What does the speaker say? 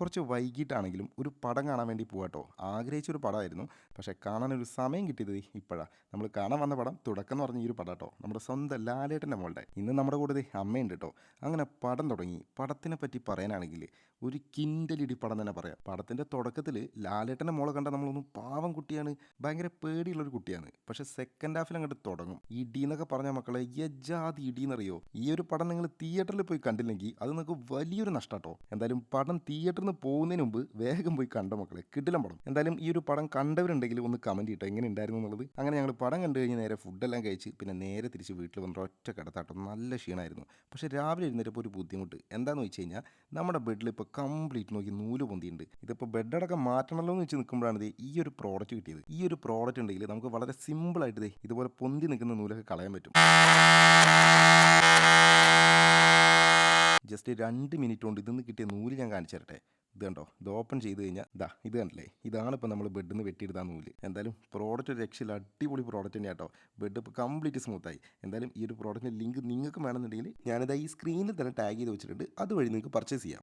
കുറച്ച് വൈകിട്ടാണെങ്കിലും ഒരു പടം കാണാൻ വേണ്ടി പോവാട്ടോ. ആഗ്രഹിച്ചൊരു പടമായിരുന്നു. പക്ഷേ കാണാനൊരു സമയം കിട്ടിയത് ഇപ്പോഴാണ്. നമ്മൾ കാണാൻ വന്ന പടം തുടക്കം എന്ന് പറഞ്ഞ ഈ ഒരു പടം കേട്ടോ. നമ്മുടെ സ്വന്തം ലാലേട്ടൻ്റെ മോളുടെ. ഇന്ന് നമ്മുടെ കൂടെ അമ്മയുണ്ട് കേട്ടോ. അങ്ങനെ പടം തുടങ്ങി. പടത്തിനെ പറ്റി പറയാനാണെങ്കിൽ ഒരു കിൻഡലിടി പടം തന്നെ പറയാം. പടത്തിൻ്റെ തുടക്കത്തിൽ ലാലേട്ടൻ്റെ മോളെ കണ്ട നമ്മളൊന്നും പാവം കുട്ടിയാണ്, ഭയങ്കര പേടിയുള്ളൊരു കുട്ടിയാണ്. പക്ഷേ സെക്കൻഡ് ഹാഫിൽ അങ്ങോട്ട് തുടങ്ങും. ഇടി എന്നൊക്കെ പറഞ്ഞ മക്കളെ യജാതി ഇടി എന്നറിയോ. ഈ ഒരു പടം നിങ്ങൾ തിയേറ്ററിൽ പോയി കണ്ടില്ലെങ്കിൽ അത് നിങ്ങൾക്ക് വലിയൊരു നഷ്ടാട്ടോ. എന്തായാലും പടം തിയേറ്ററിൽ നിന്ന് പോകുന്നതിന് മുമ്പ് വേഗം പോയി കണ്ട മക്കളെ, കിടിലം പടം. എന്തായാലും ഈ ഒരു പടം കണ്ടവരുണ്ടെങ്കിൽ ഒന്ന് കമൻറ്റ് ചെയ്യട്ടോ എങ്ങനെ ഉണ്ടായിരുന്നു എന്നുള്ളത്. അങ്ങനെ ഞങ്ങൾ പടം കണ്ടു കഴിഞ്ഞ് നേരെ ഫുഡെല്ലാം കഴിച്ച് പിന്നെ നേരെ തിരിച്ച് വീട്ടിൽ വന്നിട്ട് ഒറ്റ കിടത്താട്ടോ. നല്ല ക്ഷീണമായിരുന്നു. പക്ഷേ രാവിലെ എഴുന്നേറ്റപ്പോൾ ഒരു ബുദ്ധിമുട്ട് എന്താണെന്ന് വെച്ച് കഴിഞ്ഞാൽ നമ്മുടെ ബെഡിൽ ഇപ്പോൾ കംപ്ലീറ്റ് നോക്കി നൂല് പൊന്തിയുണ്ട്. ഇതിപ്പോൾ ബെഡടക്കം മാറ്റണമല്ലോ എന്ന് വെച്ച് നിൽക്കുമ്പോഴാണ് ഈ ഒരു പ്രോഡക്റ്റ് കിട്ടിയത്. ഈ ഒരു പ്രോഡക്റ്റ് ഉണ്ടെങ്കിൽ നമുക്ക് വളരെ സിമ്പിളായിട്ട് ഇതുപോലെ പൊന്തി നിൽക്കുന്ന നൂലൊക്കെ കളയാൻ പറ്റും. ജസ്റ്റ് 2 മിനിറ്റ് കൊണ്ട് ഇതിന്ന് കിട്ടിയ നൂല് ഞാൻ കാണിച്ചു തരട്ടെ. ഇത് കണ്ടോ, ഇത് ഓപ്പൺ ചെയ്ത് കഴിഞ്ഞാൽ ഇത് കണ്ടില്ലേ, ഇതാണ് ഇപ്പോൾ നമ്മൾ ബെഡിൽ നിന്ന് വെട്ടിയെടുത്ത നൂല്. എന്തായാലും പ്രോഡക്റ്റ് ഒരു രക്ഷയില്ല, അടിപൊളി പ്രോഡക്റ്റ് തന്നെയാണ് കേട്ടോ. ബെഡ് ഇപ്പോൾ കംപ്ലീറ്റ് സ്മൂത്തായി. എന്തായാലും ഈ ഒരു പ്രോഡക്റ്റിൻ്റെ ലിങ്ക് നിങ്ങൾക്ക് വേണമെന്നുണ്ടെങ്കിൽ ഞാനിത് ഈ സ്ക്രീനിൽ തന്നെ ടാഗ് ചെയ്ത് വെച്ചിട്ടുണ്ട്. അതുവഴി നിങ്ങൾക്ക് പർച്ചേസ് ചെയ്യാം.